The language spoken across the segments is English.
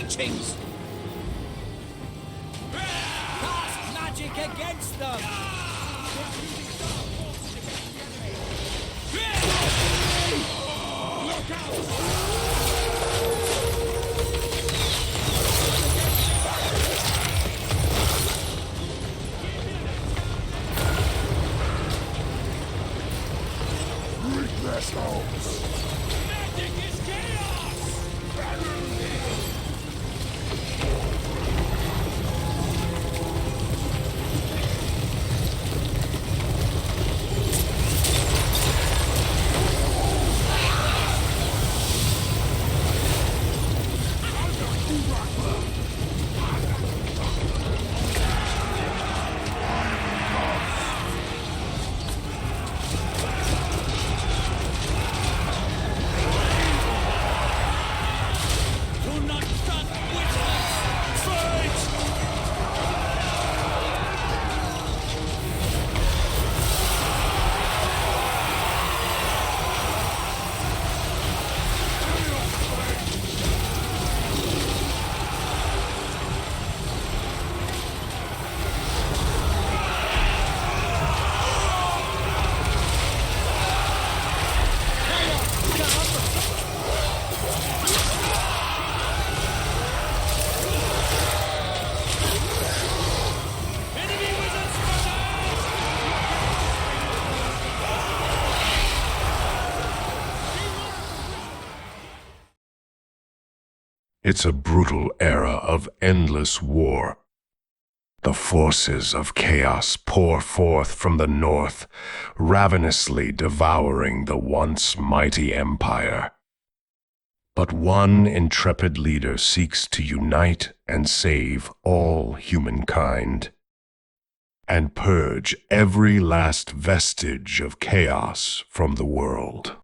teachings! Cast magic against them! Look out! Magic is chaos! It's a brutal era of endless war. The forces of chaos pour forth from the north, ravenously devouring the once mighty empire. But one intrepid leader seeks to unite and save all humankind, and purge every last vestige of chaos from the world.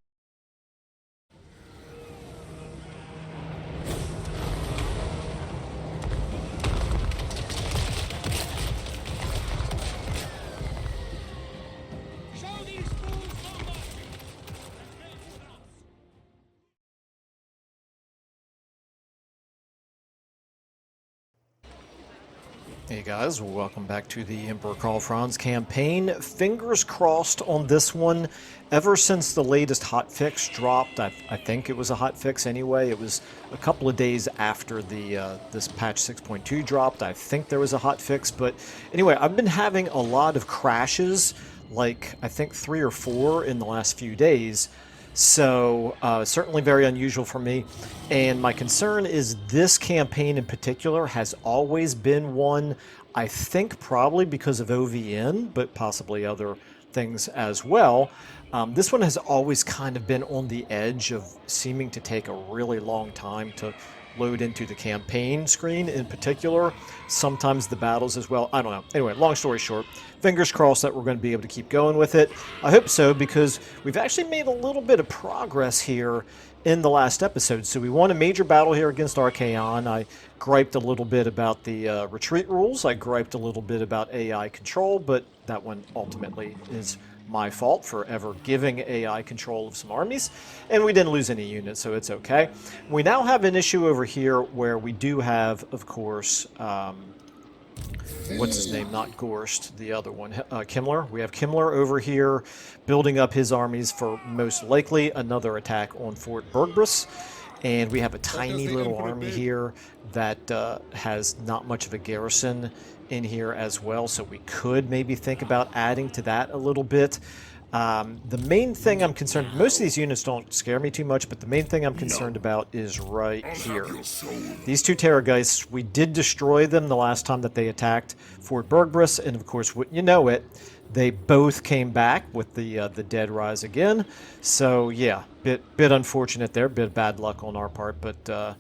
Hey guys, welcome back to the Emperor Karl Franz campaign. Fingers crossed on this one. Ever since the latest hotfix dropped, I think it was a hotfix anyway. It was a couple of days after the this patch 6.2 dropped. I think there was a hotfix, but anyway, I've been having a lot of crashes, like I think 3 or 4 in the last few days. So certainly very unusual for me, and my concern is this campaign in particular has always been one, I think probably because of OvN, but possibly other things as well. This one has always kind of been on the edge of seeming to take a really long time to load into the campaign screen in particular, sometimes the battles as well. I don't know. Anyway, long story short, fingers crossed that we're going to be able to keep going with it. I hope so, because we've actually made a little bit of progress here in the last episode. So we won a major battle here against Archaon. I griped a little bit about the retreat rules. I griped a little bit about AI control, but that one ultimately is my fault for ever giving AI control of some armies, and we didn't lose any units, so it's okay. We now have an issue over here where we do have, of course, what's his name? Not Gorst, the other one, Kimmler. We have Kimmler over here building up his armies for most likely another attack on Fort Bergbris. And we have a tiny little army here that has not much of a garrison in here as well, so we could maybe think about adding to that a little bit. The main thing I'm concerned, most of these units don't scare me too much, but the main thing I'm concerned about is right here. These 2 Terrorgeists, we did destroy them the last time that they attacked Fort Bergbris, and of course, wouldn't you know it, they both came back with the dead rise again. So yeah, bit unfortunate there, bit of bad luck on our part, but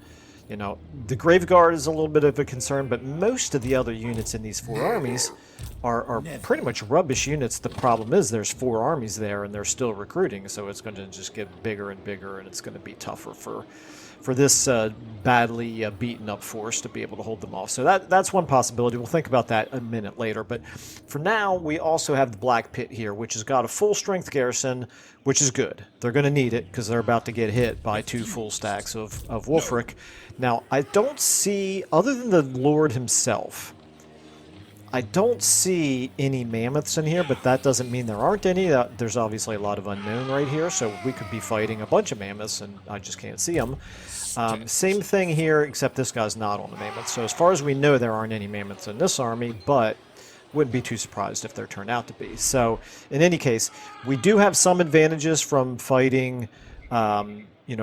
you know, the Graveguard is a little bit of a concern, but most of the other units in these 4 armies are pretty much rubbish units. The problem is there's 4 armies there and they're still recruiting, so it's going to just get bigger and bigger, and it's going to be tougher for this badly beaten up force to be able to hold them off. So that's one possibility. We'll think about that a minute later. But for now, we also have the Black Pit here, which has got a full strength garrison, which is good. They're going to need it because they're about to get hit by 2 full stacks of Wulfrik. Now, I don't see, other than the Lord himself, I don't see any mammoths in here, but that doesn't mean there aren't any. There's obviously a lot of unknown right here, so we could be fighting a bunch of mammoths, and I just can't see them. Same thing here, except this guy's not on the mammoth. So as far as we know, there aren't any mammoths in this army, but wouldn't be too surprised if there turned out to be. So in any case, we do have some advantages from fighting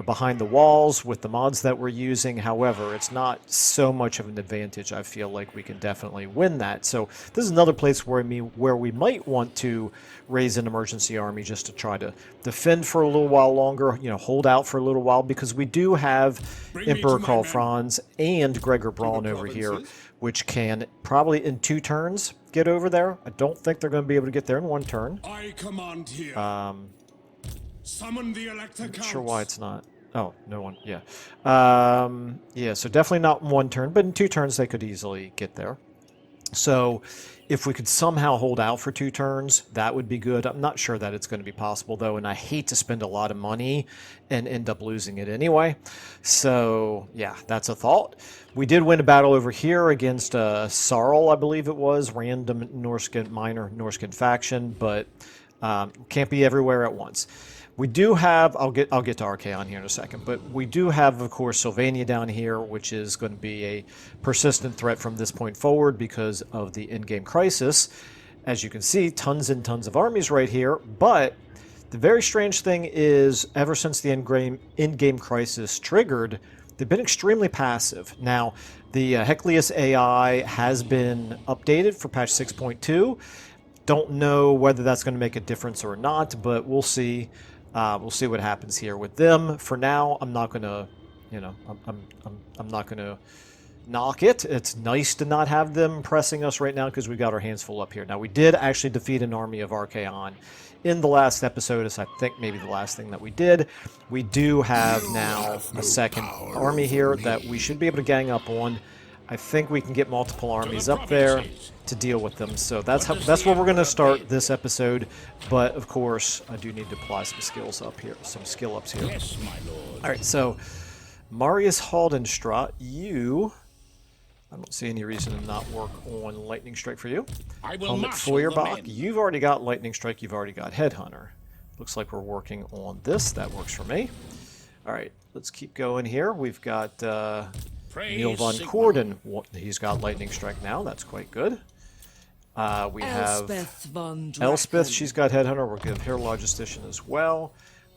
behind the walls with the mods that we're using. However, it's not so much of an advantage. I feel like we can definitely win that. So this is another place where we might want to raise an emergency army just to try to defend for a little while longer, hold out for a little while, because we do have Emperor Karl Franz and Gregor Braun over here, which can probably in 2 turns get over there. I don't think they're going to be able to get there in 1 turn. I command here. Summon the Elector Count. Not sure why it's not. Oh, no one. Yeah. Yeah, so definitely not in 1 turn, but in 2 turns they could easily get there. So if we could somehow hold out for 2 turns, that would be good. I'm not sure that it's going to be possible, though, and I hate to spend a lot of money and end up losing it anyway. So, yeah, that's a thought. We did win a battle over here against Sarl, I believe it was, random minor Norscan faction, but can't be everywhere at once. We do have, I'll get to Archaon here in a second, but we do have, of course, Sylvania down here, which is going to be a persistent threat from this point forward because of the in-game crisis. As you can see, tons and tons of armies right here, but the very strange thing is, ever since the in-game crisis triggered, they've been extremely passive. Now, the Hecleas AI has been updated for patch 6.2. Don't know whether that's going to make a difference or not, but we'll see. We'll see what happens here with them. For now, I'm not gonna, I'm not gonna knock it. It's nice to not have them pressing us right now because we got our hands full up here. Now, we did actually defeat an army of Archaon in the last episode. It's, I think, maybe the last thing that we did. We do have now a second army here that we should be able to gang up on. I think we can get multiple armies up there to deal with them. So that's where we're going to start this episode. But of course, I do need to apply some skills up here, some skill ups here. Yes, my lord. All right, so Marius Haldenstraat, I don't see any reason to not work on Lightning Strike for you. I will Helmet marshal Feuerbach, the men. you've already got Lightning Strike, you've already got Headhunter. Looks like we're working on this. That works for me. All right, let's keep going here. We've got Neil von Sigma. Corden. He's got Lightning Strike now. That's quite good. We have Elspeth von Elspeth. Draken. She's got Headhunter. We'll give her Logistician as well.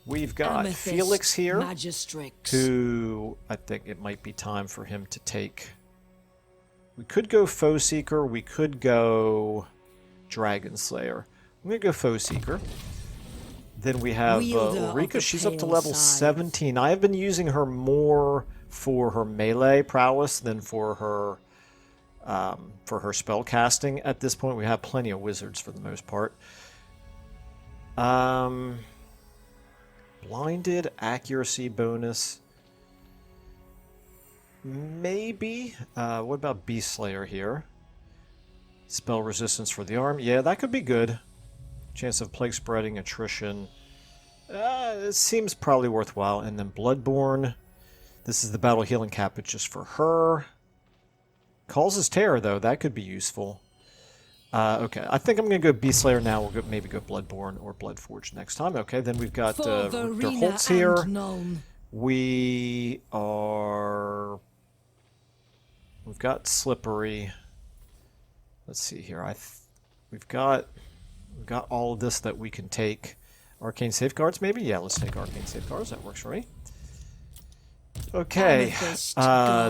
We've got Amethyst Felix here, Magistrix. who I think it might be time for him to take. We could go Foe Seeker. We could go Dragon Slayer. I'm going to go Foe Seeker. Then we have Wielder of Ulrika. the She's up to Pale level Scythe. 17. I have been using her more for her melee prowess than for her spell casting at this point. We have plenty of wizards for the most part. Blinded accuracy bonus. Maybe. What about Beast Slayer here? Spell resistance for the arm. Yeah, that could be good. Chance of plague spreading, attrition. It seems probably worthwhile. And then Bloodborne. This is the battle healing cap. It's just for her. Calls his terror, though. That could be useful. Okay, I think I'm going to go Beast Slayer now. We'll maybe go Bloodborne or Bloodforge next time. Okay, then we've got For Rutger Verena Holtz here. and Nuln. We've got Slippery. Let's see here. We've got all of this that we can take. Arcane Safeguards, maybe? Yeah, let's take Arcane Safeguards. That works for me. Okay, Amethyst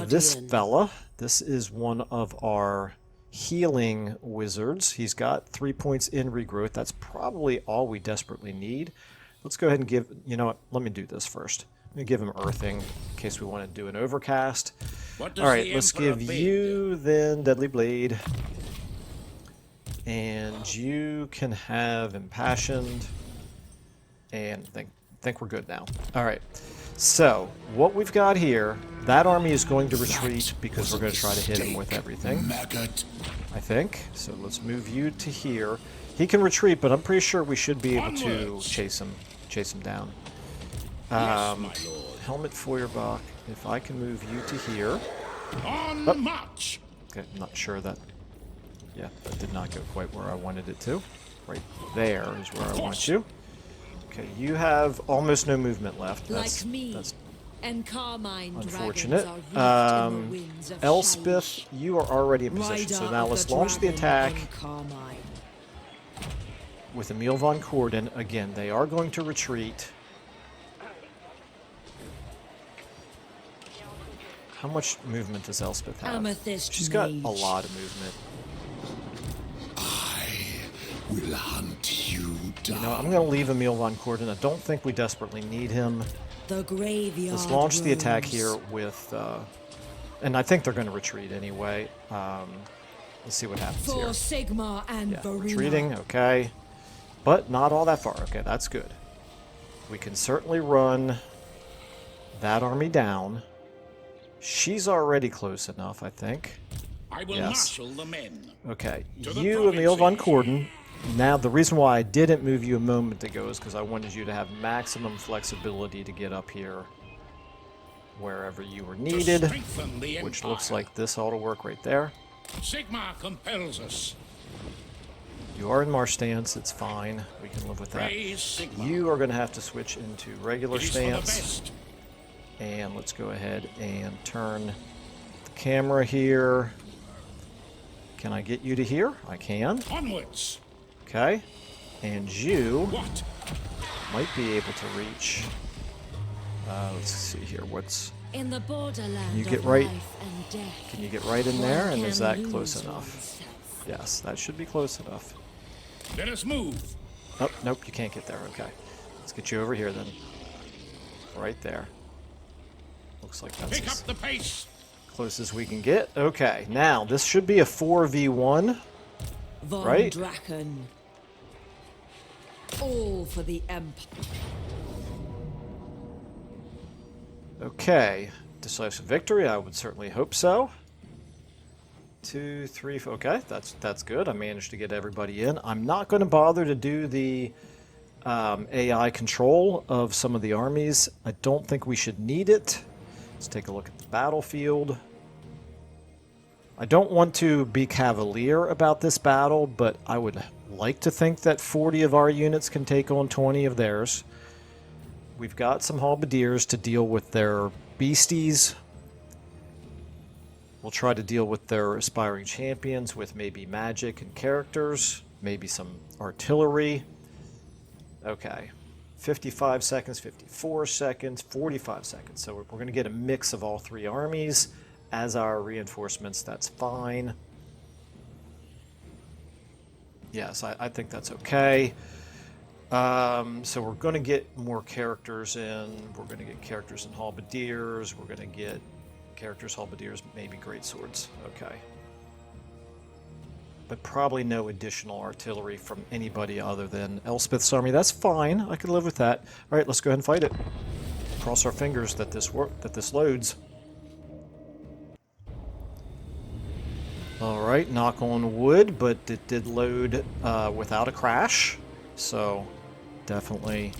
this Guardian. fella. This is one of our healing wizards. He's got 3 points in regrowth. That's probably all we desperately need. Let's go ahead and give... You know what? Let me do this first. I'm going to give him Earthing in case we want to do an overcast. What does Alright, the let's Emperor give bid? you then Deadly Blade. And you can have Impassioned. And think we're good now. Alright. So, what we've got here, that army is going to retreat because we're going to try to hit him with everything, Maggot. I think. So let's move you to here. He can retreat, but I'm pretty sure we should be able to Onwards. chase him down. Yes, my lord. Helmet Feuerbach, if I can move you to here. On march. Okay, I'm not sure that... Yeah, that did not go quite where I wanted it to. Right there is where I want you. Okay, you have almost no movement left. That's, Like me. that's And Carmine unfortunate. dragons are wreathed in the winds of Elspeth, Shalish. you are already in position. So Rider now of let's the launch the dragon attack and Carmine. with Emil von Corden. Again, they are going to retreat. How much movement does Elspeth have? Amethyst She's got a mage. lot of movement. I will hunt you down. You know, I'm going to leave Emil von Corden. I don't think we desperately need him. The graveyard Let's launch the attack rose. here with... and I think they're going to retreat anyway. Let's see what happens For here. Sigma and Yeah, Varuna. retreating, okay. But not all that far. Okay, that's good. We can certainly run that army down. She's already close enough, I think. I will Yes. marshal the men. Okay, To the you, Emil von provinces. Corden. Now, the reason why I didn't move you a moment ago is because I wanted you to have maximum flexibility to get up here wherever you were needed, strengthen the which empire. looks like this ought to work right there. Sigma compels us. You are in march stance, it's fine. We can live with that. Praise Sigma. You are going to have to switch into regular It is for the stance. best. And let's go ahead and turn the camera here. Can I get you to here? I can. Onwards. Okay. And you What? might be able to reach. Let's see here. What's... In the borderland You get of right- life and death. Can you get right in one there? And can is that lose close enough? oneself. Yes, that should be close enough. Let us move. Oh, nope, you can't get there. Okay. Let's get you over here then. Right there. Looks like that's Pick up as the pace. close as we can get. Okay, now this should be a 4v1. Von Right? Draken. All for the Empire. Okay, decisive victory. I would certainly hope so. 2, 3, 4. Okay, that's good. I managed to get everybody in. I'm not going to bother to do the AI control of some of the armies. I don't think we should need it. Let's take a look at the battlefield. I don't want to be cavalier about this battle, but I would like to think that 40 of our units can take on 20 of theirs. We've got some halberdiers to deal with their beasties. We'll try to deal with their aspiring champions with maybe magic and characters, maybe some artillery. Okay, 55 seconds, 54 seconds, 45 seconds. So we're going to get a mix of all three armies as our reinforcements. That's fine. Yes, I think that's okay. So we're going to get more characters in. We're going to get characters in halberdiers. We're going to get characters, halberdiers, maybe greatswords. Okay. But probably no additional artillery from anybody other than Elspeth's army. That's fine. I can live with that. All right, let's go ahead and fight it. Cross our fingers that this loads. All right, knock on wood, but it did load without a crash. So definitely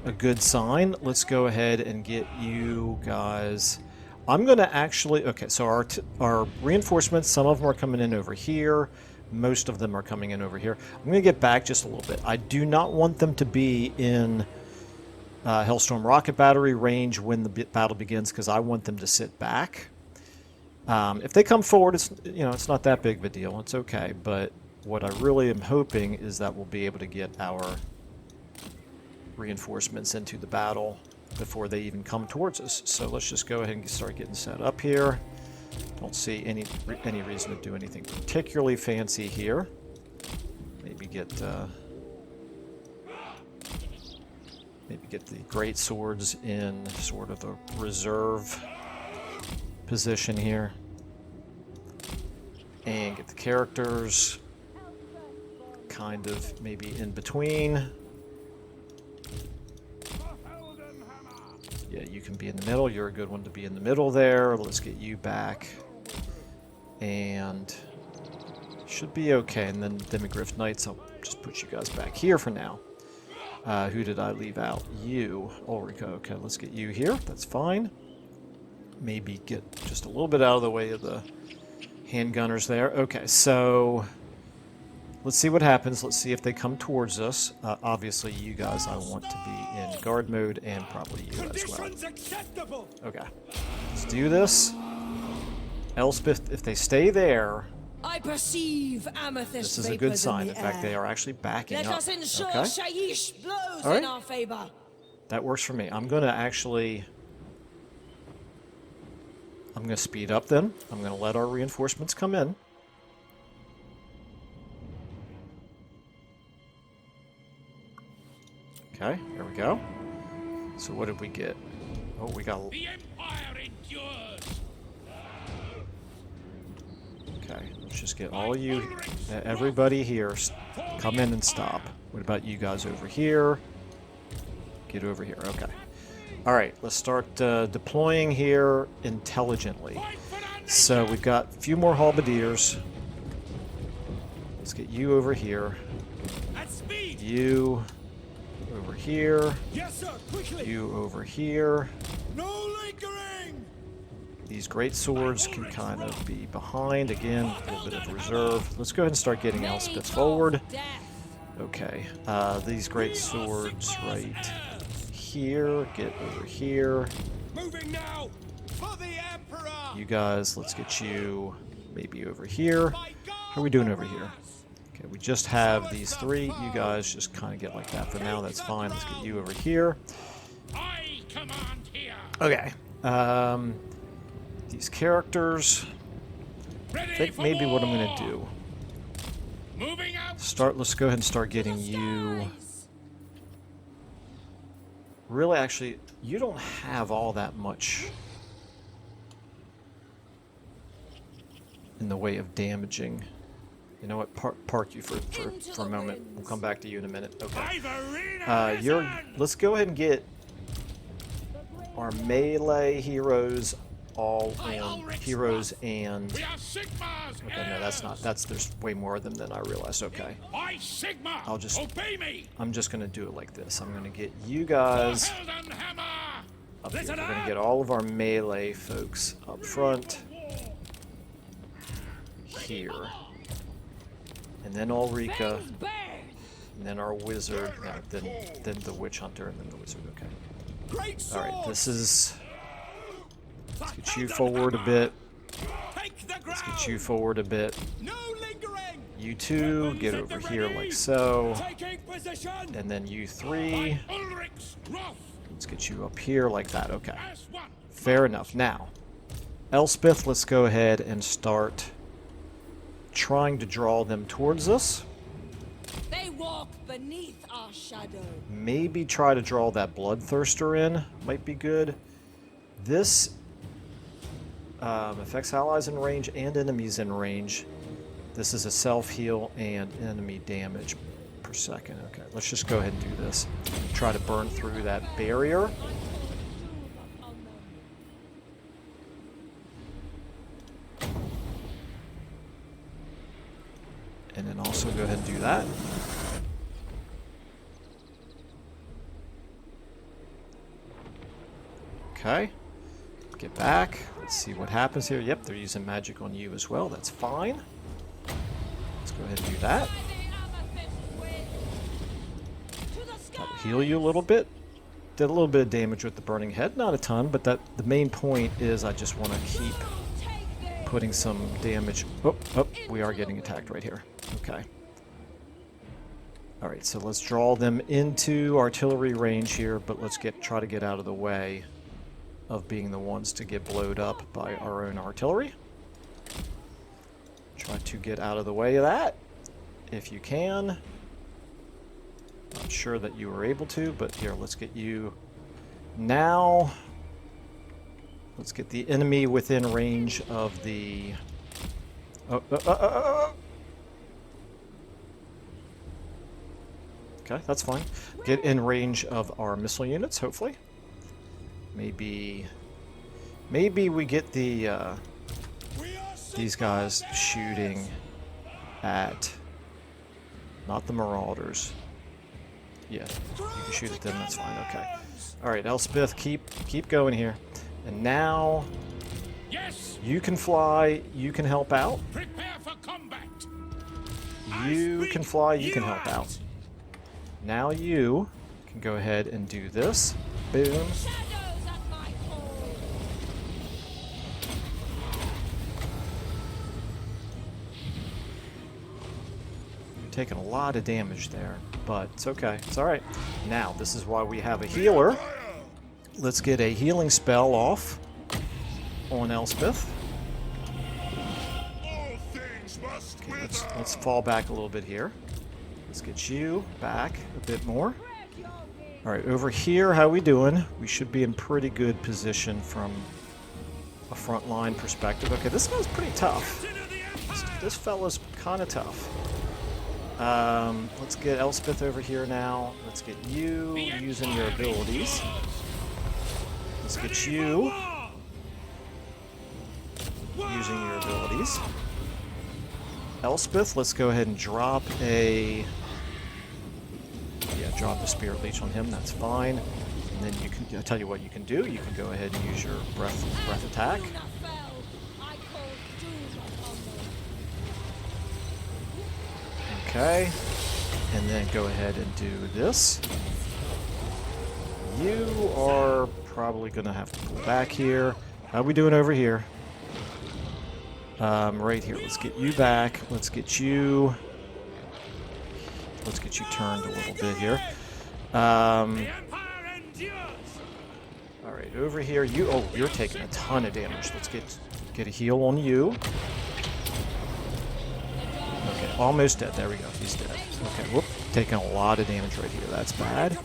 a good sign. Let's go ahead and get you guys. I'm going to actually... Okay, so our reinforcements, some of them are coming in over here. Most of them are coming in over here. I'm going to get back just a little bit. I do not want them to be in Hellstorm Rocket Battery range when the battle begins, because I want them to sit back. If they come forward, it's not that big of a deal. It's okay. But what I really am hoping is that we'll be able to get our reinforcements into the battle before they even come towards us. So let's just go ahead and start getting set up here. Don't see any reason to do anything particularly fancy here. Maybe get the great swords in sort of a reserve position here, and get the characters kind of maybe in between. Yeah, you can be in the middle. You're a good one to be in the middle there. Let's get you back. And should be okay. And then Demigriff Knights, I'll just put you guys back here for now. Who did I leave out? You, Ulrika. Okay, let's get you here. That's fine. Maybe get just a little bit out of the way of the handgunners there. Okay, so let's see what happens. Let's see if they come towards us. Obviously, you guys I want to be in guard mode, and probably you as well. Acceptable. Okay, let's do this. Elspeth, if they stay there, I perceive amethyst this is a vapors good sign. In In the fact, air. they are actually backing Let up. us ensure Okay, Shaiish blows All right. in our favor. that works for me. I'm going to speed up then. I'm going to let our reinforcements come in. Okay, there we go. So what did we get? Oh, we got... The Empire endures. Okay, let's just get all you... everybody here, come in and stop. What about you guys over here? Get over here, okay. Alright, let's start deploying here intelligently. So we've got a few more halberdiers. Let's get you over here. At speed. You over here. Yes, sir. Quickly. You over here. No lingering. These great swords can kind of be behind. Again, a little bit of reserve. Let's go ahead and start getting Elspeth forward. Okay, these great swords right here. Get over here. Moving now. For the Emperor. You guys, let's get you maybe over here. How are we doing over here? Okay, we just have these three. You guys just kind of get like that for now. That's fine. Let's get you over here. I command here. Okay. These characters. I think maybe what I'm going to do. Moving out. Let's go ahead and start getting you. Really, actually, you don't have all that much in the way of damaging. You know what? Park you for a moment. We'll come back to you in a minute. Okay. Let's go ahead and get our melee heroes all on heroes and. We are Sigma's Okay, no, that's not. There's way more of them than I realized. Okay. I Sigma. I'll just- obey me. I'm just gonna do it like this. I'm gonna get you guys Helden hammer. up here. We're Listen gonna up. get all of our melee folks up front here, and then Ulrika, and then our wizard, no, then the witch hunter, and then the wizard. Okay. Great All right. sword. This is. Let's get you forward a bit. Take the ground. Let's get you forward a bit. No lingering. You two get over here like so, Taking position. and then you three. Ulrich's wrath. Let's get you up here like that. Okay. As one. Fair enough. Now, Elspeth, let's go ahead and start trying to draw them towards us. They walk beneath our shadow. Maybe try to draw that Bloodthirster in. Might be good. This affects allies in range and enemies in range. This is a self-heal and enemy damage per second. Okay, let's just go ahead and do this. Try to burn through that barrier. And then also go ahead and do that. Okay. Get back. Let's see what happens here. Yep, they're using magic on you as well. That's fine. Let's go ahead and do that. That'll heal you a little bit. Did a little bit of damage with the burning head. Not a ton, but the main point is I just want to keep putting some damage. Oh, we are getting attacked right here. Okay. Alright, so let's draw them into artillery range here, but let's try to get out of the way of being the ones to get blowed up by our own artillery. Try to get out of the way of that, if you can. Not sure that you were able to, but here, let's get you now. Let's get the enemy within range of the... Okay, that's fine. Get in range of our missile units, hopefully. Maybe we get the these guys shooting at not the Marauders. Yeah, you can shoot at them. That's fine. Okay. All right, Elspeth, keep going here. And now you can fly. You can help out. Prepare for combat. You can fly. You can help out. Now you can go ahead and do this. Boom. Shadows at my call. You're taking a lot of damage there, but it's okay. It's all right. Now, this is why we have a healer. Let's get a healing spell off on Elspeth. All things must Okay, wither. let's fall back a little bit here. Let's get you back a bit more. All right, over here, how we doing? We should be in pretty good position from a frontline perspective. Okay, this guy's pretty tough. This fella's kind of tough. Let's get Elspeth over here now. Let's get you using your abilities. Let's get you using your abilities. Elspeth, let's go ahead and drop drop the Spirit Leech on him. That's fine. And then you can, I'll tell you what you can do. You can go ahead and use your breath attack. Luna fell. I call doom upon them. Okay. And then go ahead and do this. You are probably going to have to pull back here. How are we doing over here? Right here. Let's get you back. Let's get you turned a little bit here. All right, over here. You're taking a ton of damage. Let's get a heal on you. Okay, almost dead. There we go. He's dead. Okay, whoop. Taking a lot of damage right here. That's bad.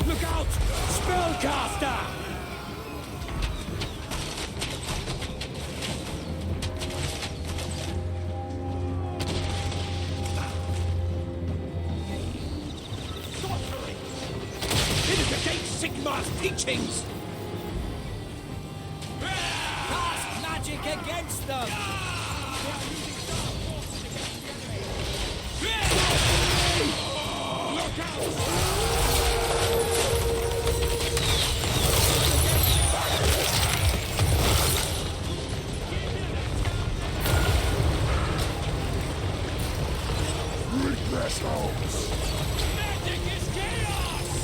Look out! Spellcaster! Sorcery! It is against Sigmar's teachings! Cast magic against them! Look out! Magic is chaos!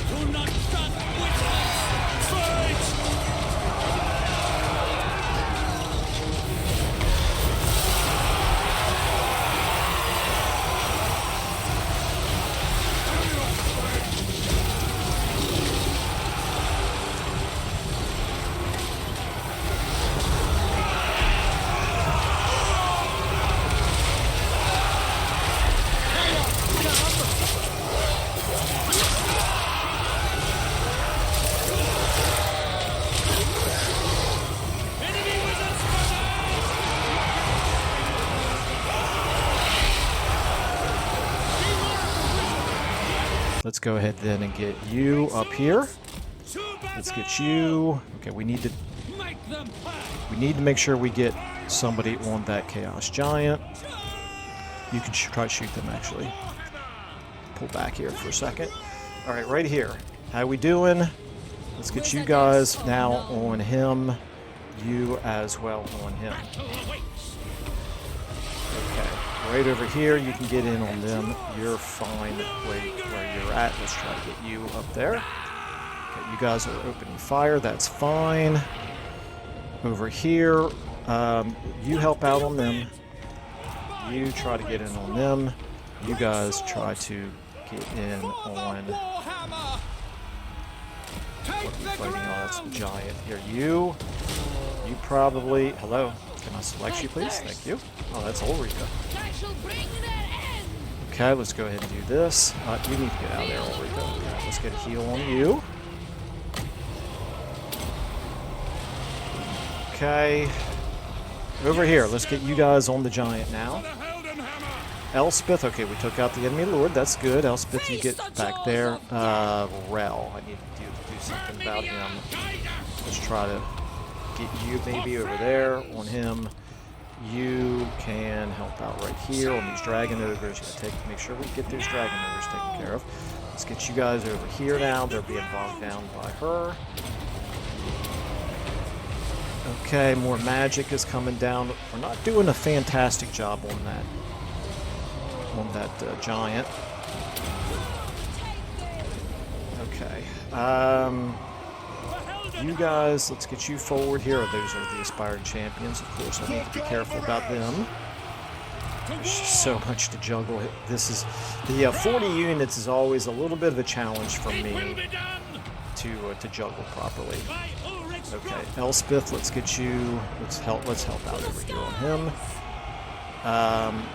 Do not stand with us! Fight! Enemy wizards Let's go ahead then and get you up here. Let's get you. Okay, we need to. make them back. We need to make sure we get somebody on that Chaos Giant. You can try to shoot them, actually. Pull back here for a second. All right, right here. How we doing? Let's get you guys now on him. You as well on him. Okay, right over here, you can get in on them. You're fine where you're at. Let's try to get you up there. Okay, you guys are opening fire. That's fine. Over here, you help out on them. You try to get in on them. You guys try to get in on... Warhammer. Take the Fighting odds, ground. giant here. You probably... Hello? Can I select you, please? Thank you. Oh, that's Ulrika. That shall bring their end. Okay, let's go ahead and do this. You need to get out of there, Ulrika. Okay, let's get a heal on you. Okay. Over here, let's get you guys on the giant now. Elspeth, okay, we took out the enemy lord. That's good. Elspeth, you get back there. Rel, I need to do something about him. Let's try to get you maybe over there on him. You can help out right here on these dragon ogres. You gotta make sure we get those dragon ogres taken care of. Let's get you guys over here now. They're being bogged down by her. Okay, more magic is coming down. We're not doing a fantastic job on that giant. Okay. You guys, let's get you forward here. Those are the aspiring champions, of course. I need to be careful about them. There's so much to juggle. This is the 40 units is always a little bit of a challenge for me to juggle properly. Okay, Elspeth, let's get you. Let's help out over here on him.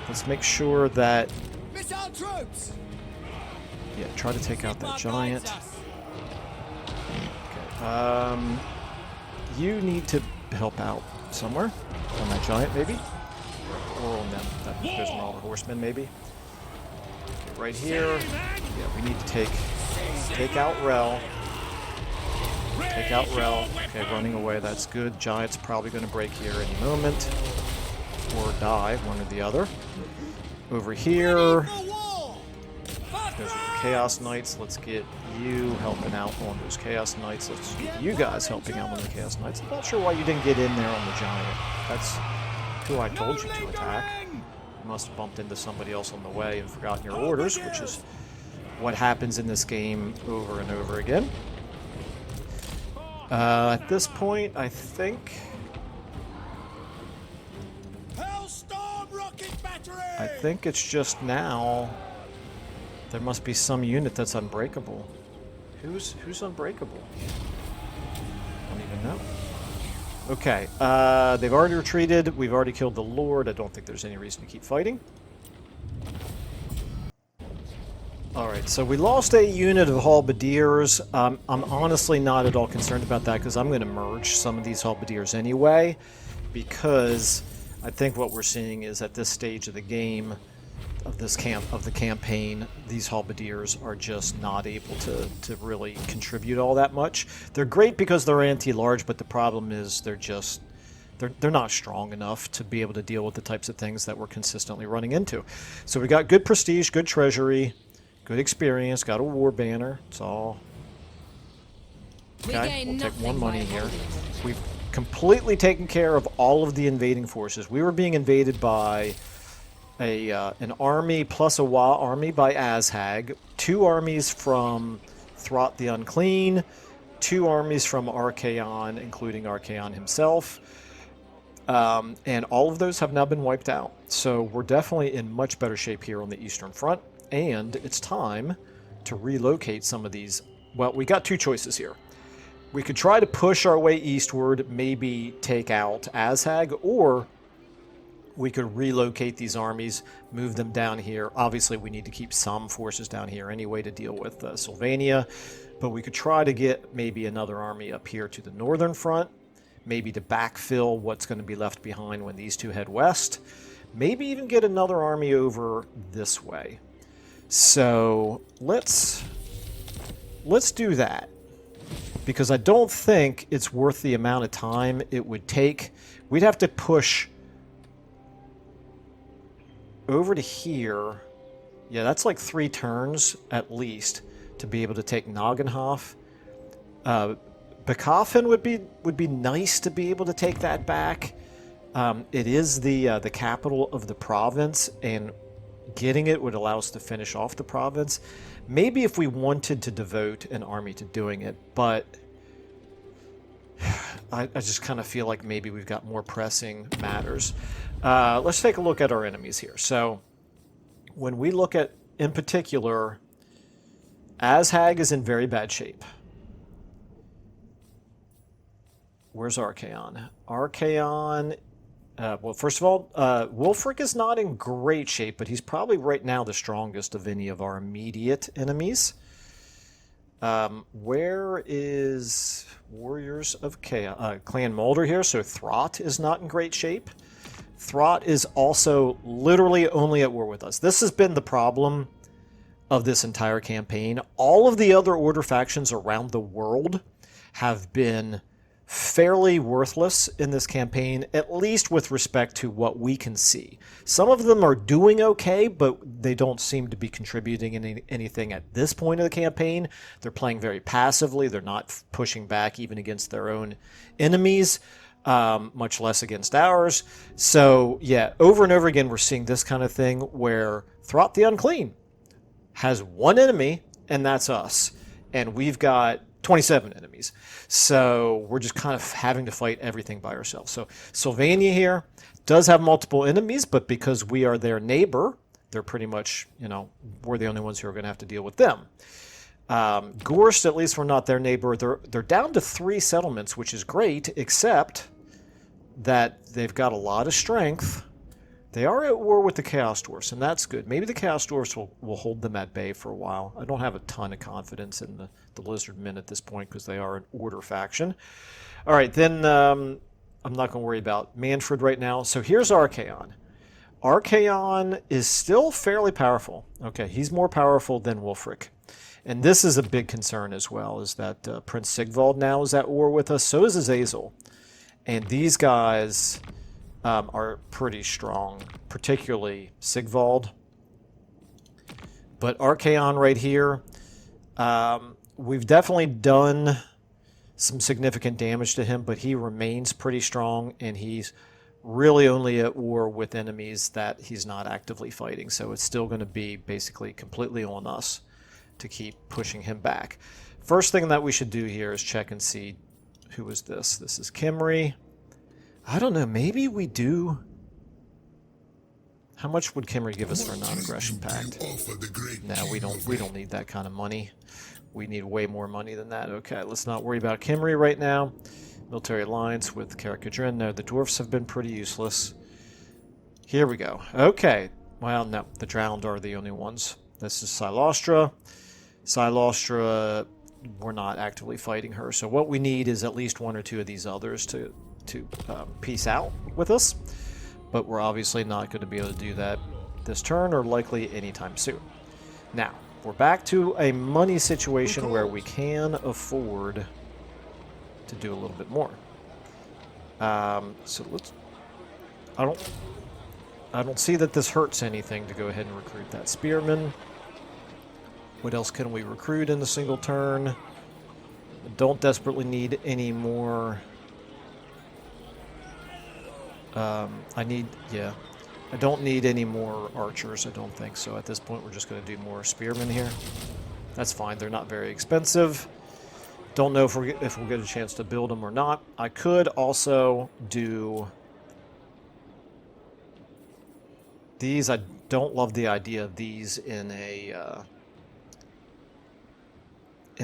Let's make sure that. Missile troops. Yeah, try to take out that giant. Okay. You need to help out somewhere on that giant, maybe, or on them. There's an all horsemen, maybe. Okay, right here. Yeah, we need to take out Rel. Take out Rel. Okay, running away, that's good. Giant's probably going to break here any moment. Or die, one or the other. Over here, those are the Chaos Knights. Let's get you helping out on those Chaos Knights. Let's get you guys helping out on the Chaos Knights. I'm not sure why you didn't get in there on the Giant. That's who I told you to attack. You must have bumped into somebody else on the way and forgotten your orders, which is what happens in this game over and over again. At this point, I think it's just now. There must be some unit that's unbreakable. Who's unbreakable? I don't even know. Okay, they've already retreated. We've already killed the Lord. I don't think there's any reason to keep fighting. Alright, so we lost a unit of halberdiers. I'm honestly not at all concerned about that because I'm going to merge some of these halberdiers anyway, because I think what we're seeing is at this stage of the game, of the campaign, these halberdiers are just not able to really contribute all that much. They're great because they're anti-large, but the problem is they're not strong enough to be able to deal with the types of things that we're consistently running into. So we got good prestige, good treasury, good experience, got a war banner. It's all okay. We'll take more money here. We've completely taken care of all of the invading forces. We were being invaded by an army plus a Wa army by Azhag, 2 armies from Throt the Unclean, 2 armies from Archaon, including Archaon himself, and all of those have now been wiped out. So we're definitely in much better shape here on the Eastern Front, and it's time to relocate some of these. Well, we got 2 choices here. We could try to push our way eastward, maybe take out Azhag, or we could relocate these armies, move them down here. Obviously, we need to keep some forces down here anyway to deal with Sylvania, but we could try to get maybe another army up here to the northern front, maybe to backfill what's going to be left behind when these 2 head west, maybe even get another army over this way. So let's do that. because I don't think it's worth the amount of time it would take. We'd have to push over to here. Yeah, that's like 3 turns at least to be able to take Nagenhof. Bekafen would be nice to be able to take that back. It is the capital of the province, and getting it would allow us to finish off the province. Maybe if we wanted to devote an army to doing it, but I just kind of feel like maybe we've got more pressing matters. Let's take a look at our enemies here. So when we look at, in particular, Azhag is in very bad shape. Where's Archaon? Archaon, well, first of all, Wulfrik is not in great shape, but he's probably right now the strongest of any of our immediate enemies. Where is Warriors of Chaos? Clan Mulder here, so Throt is not in great shape. Throt is also literally only at war with us. This has been the problem of this entire campaign. All of the other Order factions around the world have been fairly worthless in this campaign, at least with respect to what we can see. Some of them are doing okay, but they don't seem to be contributing anything at this point of the campaign. They're playing very passively. They're not pushing back even against their own enemies, much less against ours. So yeah, over and over again, we're seeing this kind of thing where Throt the Unclean has one enemy, and that's us. And we've got 27 enemies. So we're just kind of having to fight everything by ourselves. So Sylvania here does have multiple enemies, but because we are their neighbor, they're pretty much, you know, we're the only ones who are going to have to deal with them. Gorst, at least we're not their neighbor. They're down to 3 settlements, which is great, except that they've got a lot of strength. They are at war with the Chaos Dwarfs, and that's good. Maybe the Chaos Dwarfs will hold them at bay for a while. I don't have a ton of confidence in the Lizard Men at this point because they are an Order faction. All right, then I'm not going to worry about Manfred right now. So here's Archaon. Archaon is still fairly powerful. Okay, he's more powerful than Wulfrik. And this is a big concern as well, is that Prince Sigvald now is at war with us. So is Azazel. And these guys are pretty strong, particularly Sigvald. But Archaon right here, we've definitely done some significant damage to him, but he remains pretty strong, and he's really only at war with enemies that he's not actively fighting. So it's still going to be basically completely on us to keep pushing him back. First thing that we should do here is check and see, who is this? This is Kimry. I don't know, maybe we do. How much would Kimry give us for a non-aggression pact? No, we don't need that kind of money. We need way more money than that. Okay, let's not worry about Kimry right now. Military alliance with Karakadrin. No, the dwarfs have been pretty useless. Here we go. Okay. Well, no, the drowned are the only ones. This is Silostra. Silostra, we're not actively fighting her. So what we need is at least 1 or 2 of these others to peace out with us, but we're obviously not going to be able to do that this turn or likely anytime soon. Now, we're back to a money situation where we can afford to do a little bit more. So let's... I don't see that this hurts anything to go ahead and recruit that spearman. What else can we recruit in a single turn? Don't desperately need any more... I don't need any more archers, I don't think so. At this point, we're just going to do more spearmen here. That's fine, they're not very expensive. Don't know if we'll get a chance to build them or not. I could also do these. I don't love the idea of these in a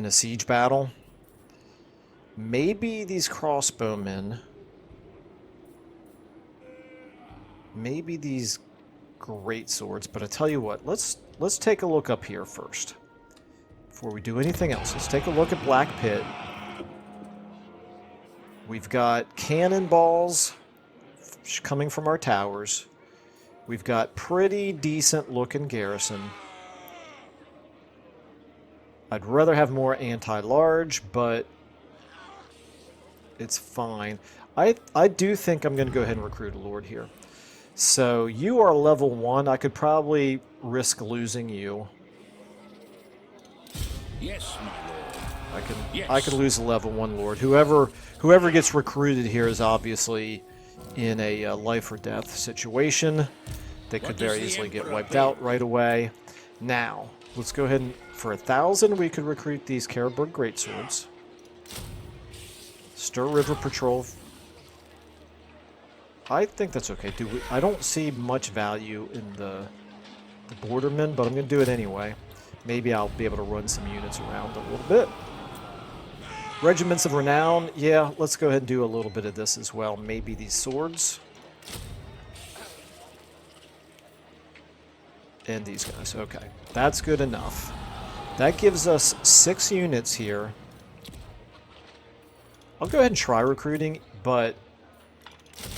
siege battle. Maybe these crossbowmen... Maybe these great swords, but I tell you what, let's take a look up here first before we do anything else. Let's take a look at Black Pit. We've got cannonballs coming from our towers. We've got pretty decent looking garrison. I'd rather have more anti-large, but It's fine. I do think I'm going to go ahead and recruit a lord here. So you are level 1. I could probably risk losing you. Yes, my lord. I can lose a level 1 lord. Whoever gets recruited here is obviously in a life or death situation. They could very easily get wiped out right away. Now, let's go ahead and for 1,000 we could recruit these Karaberg Greatswords. Stir River Patrol. I think that's okay. I don't see much value in the Bordermen, but I'm going to do it anyway. Maybe I'll be able to run some units around a little bit. Regiments of Renown. Yeah, let's go ahead and do a little bit of this as well. Maybe these swords. And these guys. Okay, that's good enough. That gives us 6 units here. I'll go ahead and try recruiting, but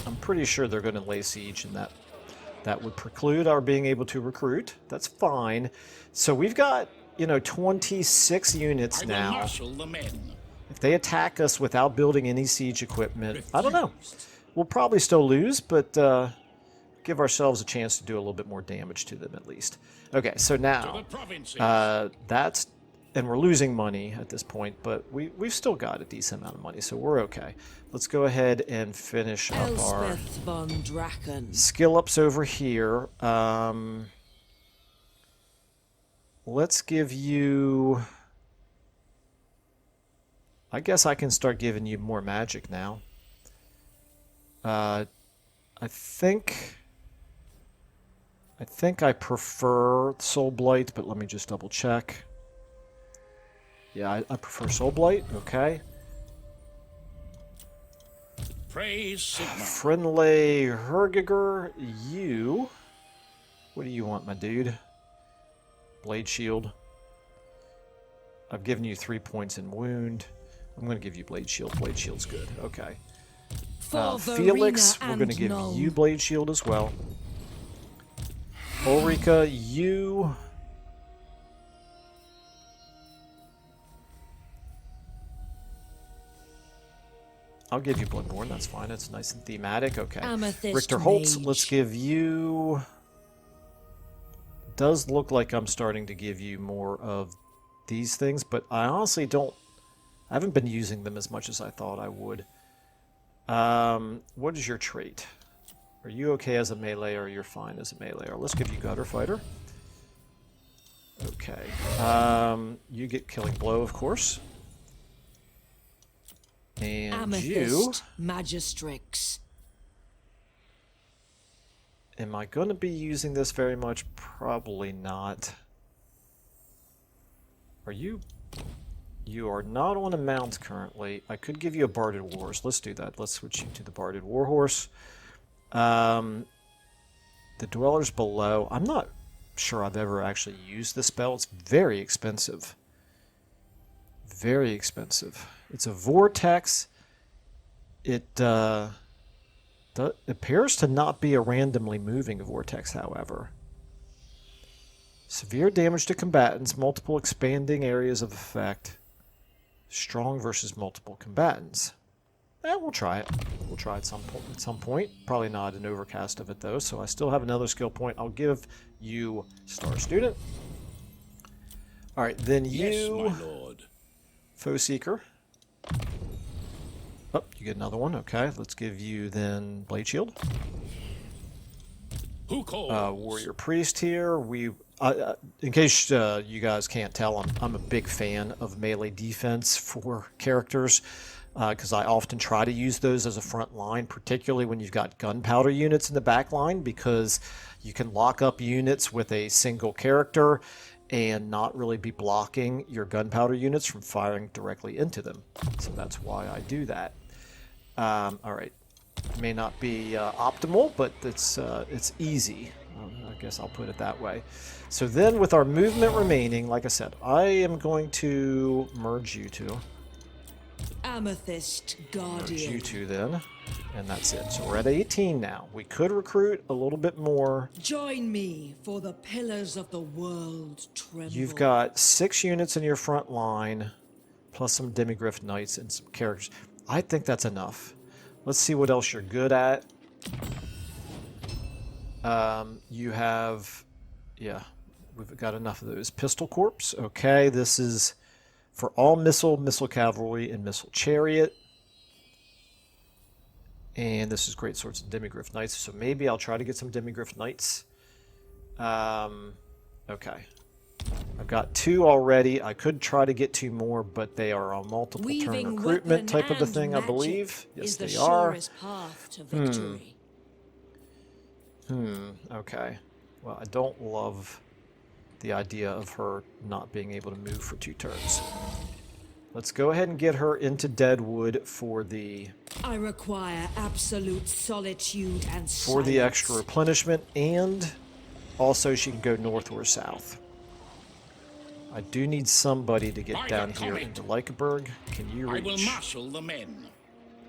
I'm pretty sure they're going to lay siege, and that would preclude our being able to recruit. That's fine. So we've got, 26 units now. If they attack us without building any siege equipment, I don't know. We'll probably still lose, but give ourselves a chance to do a little bit more damage to them at least. Okay, so now that's... And we're losing money at this point, but we've still got a decent amount of money, so we're okay. Let's go ahead and finish up our skill ups over here. Let's give you... I guess I can start giving you more magic now. I think I prefer Soul Blight, but let me just double check. Yeah, I prefer Soul Blight. Okay. Praise Sigma. Friendly Hergiger, you... What do you want, my dude? Blade Shield. I've given you 3 points in wound. I'm going to give you Blade Shield. Blade Shield's good. Okay. Felix, we're going to give you Blade Shield as well. Ulrika, you... I'll give you Bloodborne, that's fine. It's nice and thematic. Okay. Amethyst Richter Holtz, Mage. let's give you... Does look like I'm starting to give you more of these things, but I honestly don't... I haven't been using them as much as I thought I would. What is your trait? Are you okay as a melee, or you're fine as a melee? Or let's give you Gutter Fighter. Okay. You get Killing Blow, of course. And Amethyst Magistrix. Am I going to be using this very much? Probably not. Are you... You are not on a mount currently. I could give you a Barded Warhorse. Let's do that. Let's switch you to the Barded Warhorse. The Dwellers Below. I'm not sure I've ever actually used this spell. It's very expensive. Very expensive. It's a vortex. It appears to not be a randomly moving vortex, however. Severe damage to combatants, multiple expanding areas of effect. Strong versus multiple combatants. We'll try it. We'll try it at some point. Probably not an overcast of it, though, so I still have another skill point. I'll give you Star Student. Alright, then you... Yes, my lord. Foe Seeker. Oh, you get another one. Okay, let's give you then Blade Shield. Who calls? Warrior Priest here. In case you guys can't tell, I'm a big fan of melee defense for characters because I often try to use those as a front line, particularly when you've got gunpowder units in the back line, because you can lock up units with a single character and not really be blocking your gunpowder units from firing directly into them. So that's why I do that. All right. May not be optimal, but it's easy. I guess I'll put it that way. So then with our movement remaining, like I said, I am going to merge you two. Amethyst Guardian. Merge you two then. And that's it. So we're at 18 now. We could recruit a little bit more. Join me, for the pillars of the world tremble. You've got 6 units in your front line, plus some Demigryph Knights and some characters. I think that's enough. Let's see what else you're good at. You have... Yeah, we've got enough of those. Pistol Corps. Okay, this is for all missile, missile cavalry, and missile chariot. And this is great swords and demigriff knights. So maybe I'll try to get some demigriff knights. Okay. I've got 2 already. I could try to get 2 more, but they are on multiple turn recruitment type of a thing, I believe. Yes, they are. Path to victory. Okay. Well, I don't love the idea of her not being able to move for 2 turns. Let's go ahead and get her into Deadwood for the... I require absolute solitude and for the extra replenishment, and also she can go north or south. I do need somebody to get down here into Lykeburg. Can you reach? I will marshal the men.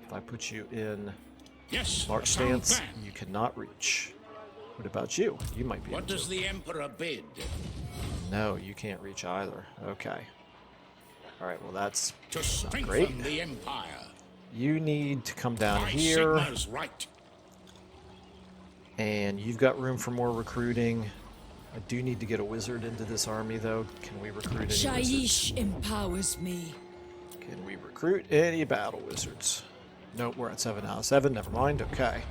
If I put you in Yes, march a sound stance, plan. you cannot reach. What about you? You might be What able to. does the Emperor bid? No, you can't reach either. Okay. All right, well that's To not strengthen great. the Empire. You need to come down My here, Sigma's right. and you've got room for more recruiting. I do need to get a wizard into this army, though. Can we recruit any wizards? Shaiish empowers me. Can we recruit any battle wizards? Nope, we're at 7 out of 7. Never mind. Okay.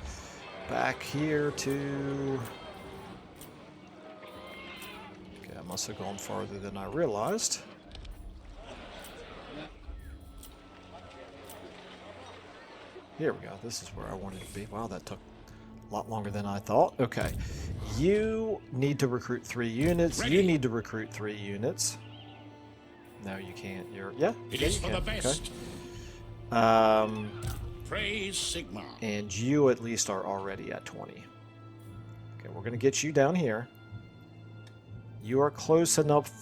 Back here to... Okay, I must have gone farther than I realized. Here we go. This is where I wanted to be. Wow, that took a lot longer than I thought. Okay. You need to recruit 3 units. Ready. You need to recruit 3 units. No, you can't. You're... Yeah. It yeah, is you for the can. best. Okay. Praise Sigma. And you at least are already at 20. Okay, we're going to get you down here. You are close enough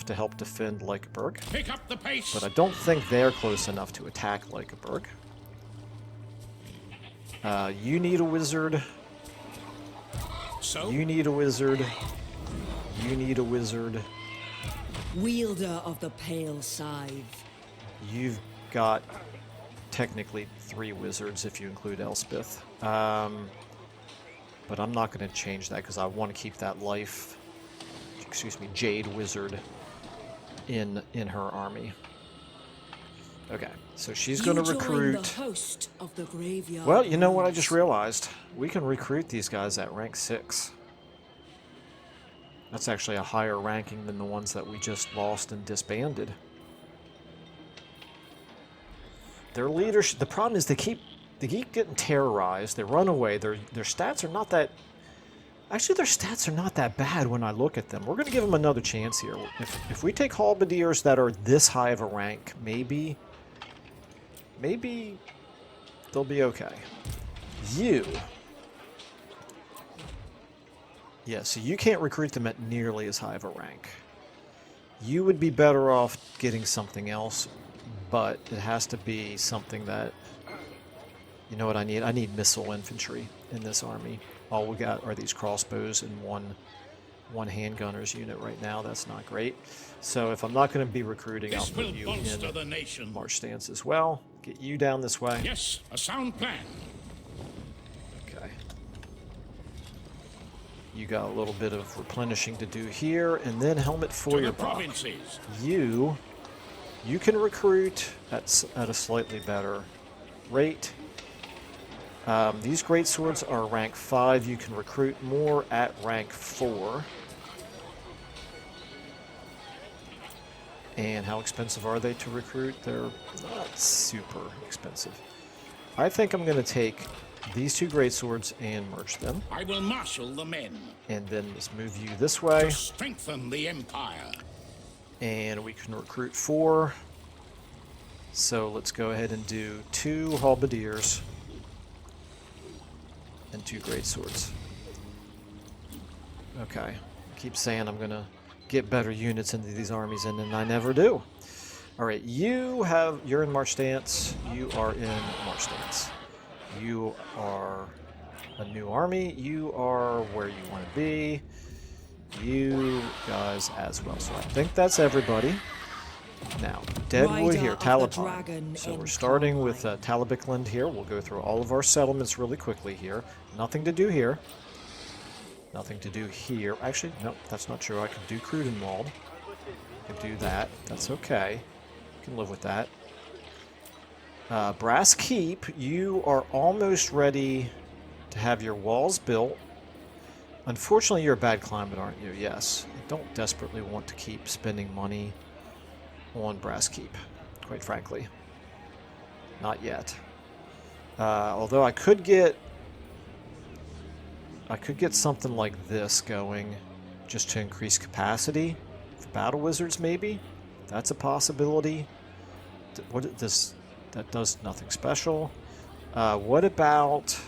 to help defend Lykeburg, Pick up the pace. but I don't think they're close enough to attack Lykeburg. You need a wizard. So, You need a wizard. You need a wizard. Wielder of the pale scythe. You've got technically 3 wizards if you include Elspeth. But I'm not going to change that because I want to keep that Jade wizard in her army. Okay, so she's going to You join recruit... the host of the graveyard. Well, you know what I just realized? We can recruit these guys at rank 6. That's actually a higher ranking than the ones that we just lost and disbanded. Their leadership... The problem is they keep getting terrorized. They run away. Their stats are not that... Actually, their stats are not that bad when I look at them. We're going to give them another chance here. If we take halberdiers that are this high of a rank, maybe they'll be okay. You... Yeah, so you can't recruit them at nearly as high of a rank. You would be better off getting something else, but it has to be something that... You know what I need? I need missile infantry in this army. All we got are these crossbows and one handgunner's unit right now. That's not great. So if I'm not going to be recruiting, I'll this put will you bolster in the nation. march stance as well. Get you down this way. Yes, a sound plan. Okay. You got a little bit of replenishing to do here, and then helmet To for the your Bach. provinces. You can recruit at a slightly better rate. These great swords are rank 5. You can recruit more at rank 4. And how expensive are they to recruit? They're not super expensive. I think I'm going to take these 2 great swords and merge them. I will marshal the men. And then let's move you this way. To strengthen the Empire. And we can recruit 4. So let's go ahead and do 2 halberdiers and 2 great swords. Okay. I keep saying I'm gonna get better units into these armies, and then I never do. Alright, you're in march stance. You are in march stance. You are a new army. You are where you want to be. You guys as well. So I think that's everybody. Now, Deadwood here, Rider of the Talabheim. Dragon So in we're starting with Karl. Talabheim here. We'll go through all of our settlements really quickly here. Nothing to do here. Nothing to do here. Actually, no, that's not true. I can do Crudenwald. I can do that. That's okay. I can live with that. Brass Keep, you are almost ready to have your walls built. Unfortunately, you're a bad climate, aren't you? Yes. I don't desperately want to keep spending money on Brass Keep, quite frankly. Not yet. Although I could get something like this going just to increase capacity for battle wizards, maybe. That's a possibility. What this that does nothing special. What about?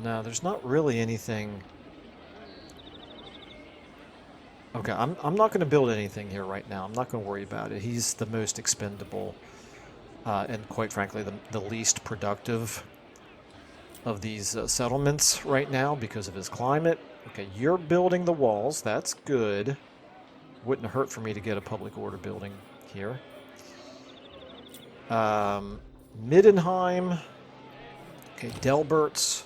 No, there's not really anything. Okay, I'm not going to build anything here right now. I'm not going to worry about it. He's the most expendable, and quite frankly, the least productive of these settlements right now because of his climate. Okay, you're building the walls. That's good. Wouldn't hurt for me to get a public order building here. Middenheim. Okay, Delberts.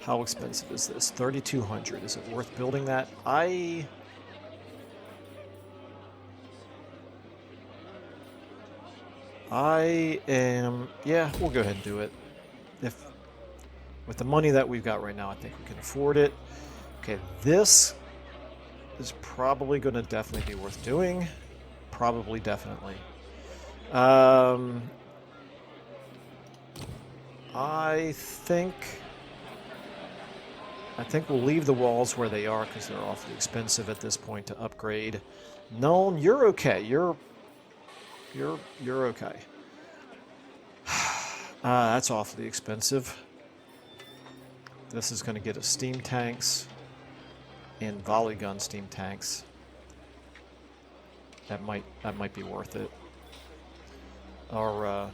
How expensive is this? 3,200. Is it worth building that? I am... Yeah, we'll go ahead and do it. With the money that we've got right now, I think we can afford it. Okay, this is probably going to definitely be worth doing. Probably, definitely. I think we'll leave the walls where they are because they're awfully expensive at this point to upgrade. Nuln, you're okay. You're okay. That's awfully expensive. This is going to get us steam tanks and volley gun steam tanks. That might be worth it. Our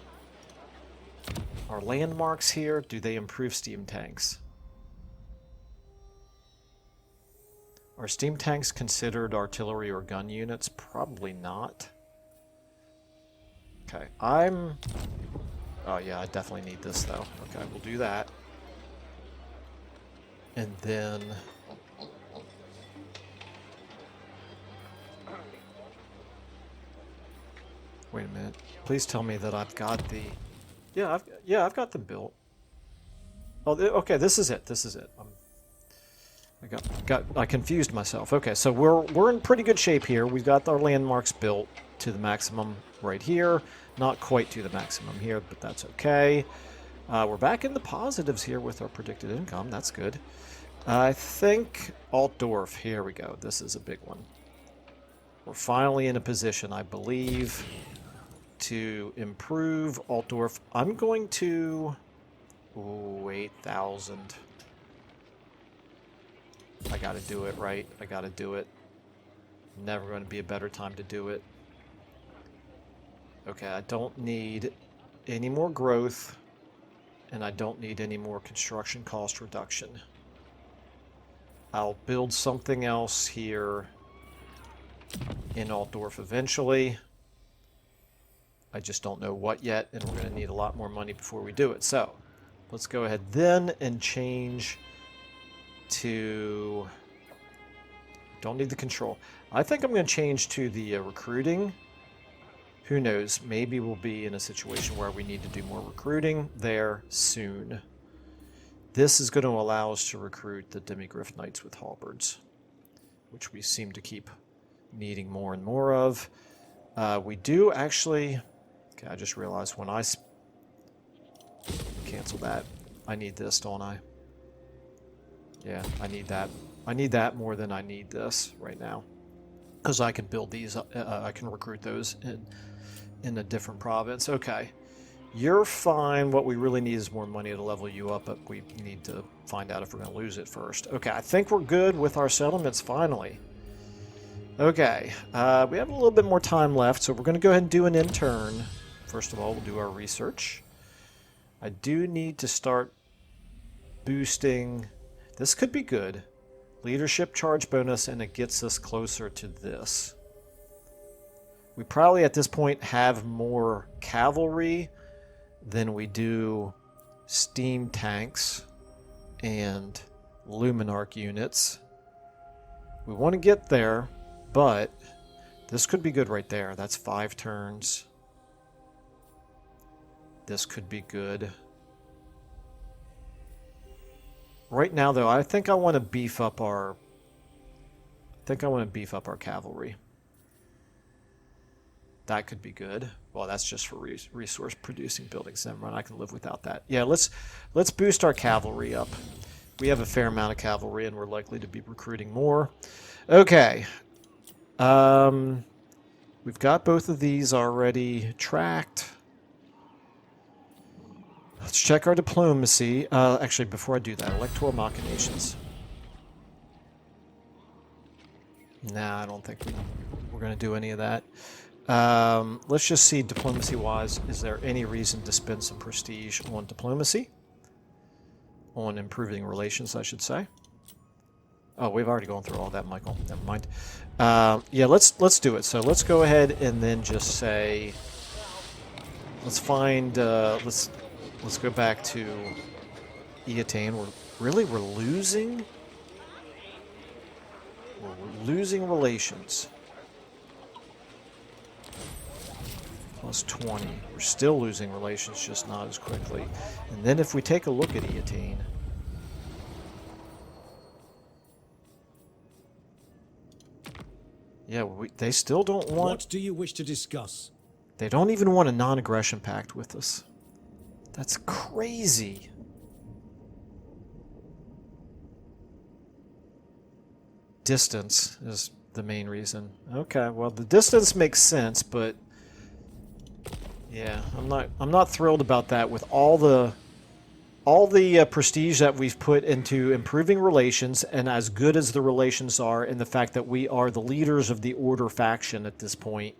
landmarks here, do they improve steam tanks? Are steam tanks considered artillery or gun units? Probably not. Okay, oh yeah, I definitely need this though. Okay, we'll do that. And then... Wait a minute. Please tell me that I've got the... Yeah, I've got them built. Oh, okay, this is it. This is it. I confused myself. Okay, so we're in pretty good shape here. We've got our landmarks built to the maximum right here. Not quite to the maximum here, but that's okay. We're back in the positives here with our predicted income. That's good. I think Altdorf. Here we go. This is a big one. We're finally in a position, I believe, to improve Altdorf. I'm going to... Ooh, 8,000. I gotta do it, right? I gotta do it. Never going to be a better time to do it. Okay, I don't need any more growth, and I don't need any more construction cost reduction. I'll build something else here in Altdorf eventually. I just don't know what yet, and we're going to need a lot more money before we do it. So, let's go ahead then and change to... Don't need the control. I think I'm going to change to the recruiting. Who knows? Maybe we'll be in a situation where we need to do more recruiting there soon. This is going to allow us to recruit the Demigryph Knights with halberds, which we seem to keep needing more and more of. We do actually... Okay, I just realized when I... Cancel that. I need this, don't I? Yeah, I need that. I need that more than I need this right now. Because I can build these... I can recruit those in a different province. Okay. You're fine. What we really need is more money to level you up, but we need to find out if we're going to lose it first. Okay, I think we're good with our settlements finally. Okay, we have a little bit more time left, so we're going to go ahead and do an intern. First of all, we'll do our research. I do need to start boosting... This could be good. Leadership charge bonus, and it gets us closer to this. We probably at this point have more cavalry than we do steam tanks and Luminarch units. We want to get there, but this could be good right there. That's 5 turns. This could be good. Right now, though, I think I want to beef up our... cavalry. That could be good. Well, that's just for resource producing buildings. Never mind, I can live without that. Yeah, let's boost our cavalry up. We have a fair amount of cavalry, and we're likely to be recruiting more. Okay. We've got both of these already tracked. Let's check our diplomacy. Actually, before I do that, electoral machinations. Nah, I don't think we're going to do any of that. Let's just see, diplomacy-wise, is there any reason to spend some prestige on diplomacy? On improving relations, I should say. Oh, we've already gone through all that, Michael. Never mind. Yeah, let's do it. So let's go ahead and then just say, let's find, let's go back to Eatane. We're losing. We're losing relations. Plus 20. We're still losing relations, just not as quickly. And then if we take a look at Eatane, yeah, they still don't want... What do you wish to discuss? They don't even want a non-aggression pact with us. That's crazy. Distance is the main reason. Okay, well, the distance makes sense, but yeah, I'm not thrilled about that with all the prestige that we've put into improving relations, and as good as the relations are, and the fact that we are the leaders of the Order faction at this point,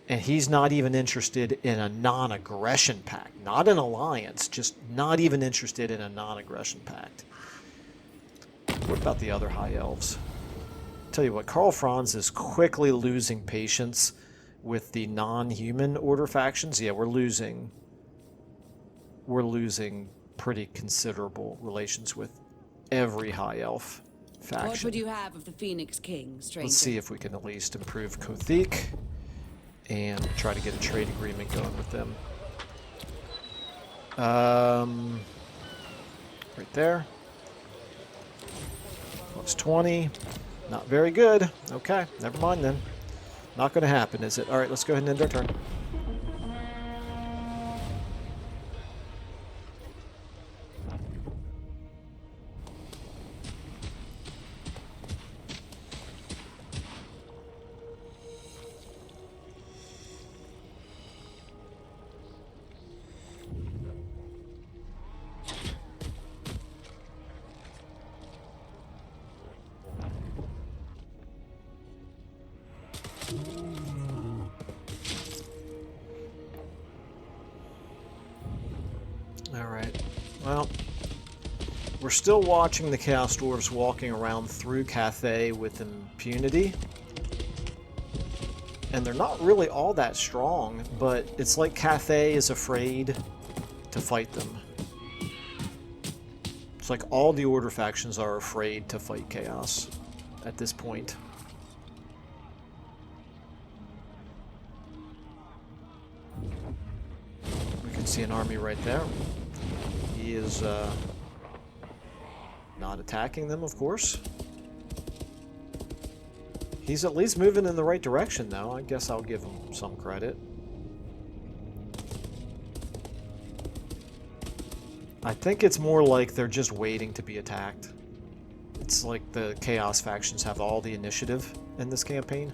and he's not even interested in a non-aggression pact. Not an alliance, just not even interested in a non-aggression pact. What about the other High Elves? Tell you what, Karl Franz is quickly losing patience with the non-human Order factions. Yeah, we're losing pretty considerable relations with every High Elf faction. What would you have of the Phoenix King, stranger? Let's see if we can at least improve Kothik and try to get a trade agreement going with them. Right there. Plus 20. Not very good. Okay, never mind then. Not going to happen, is it? All right, let's go ahead and end our turn. Alright, well, we're still watching the Chaos Dwarves walking around through Cathay with impunity. And they're not really all that strong, but it's like Cathay is afraid to fight them. It's like all the Order factions are afraid to fight Chaos at this point. We can see an army right there. He is not attacking them, of course. He's at least moving in the right direction, though. I guess I'll give him some credit. I think it's more like they're just waiting to be attacked. It's like the Chaos factions have all the initiative in this campaign.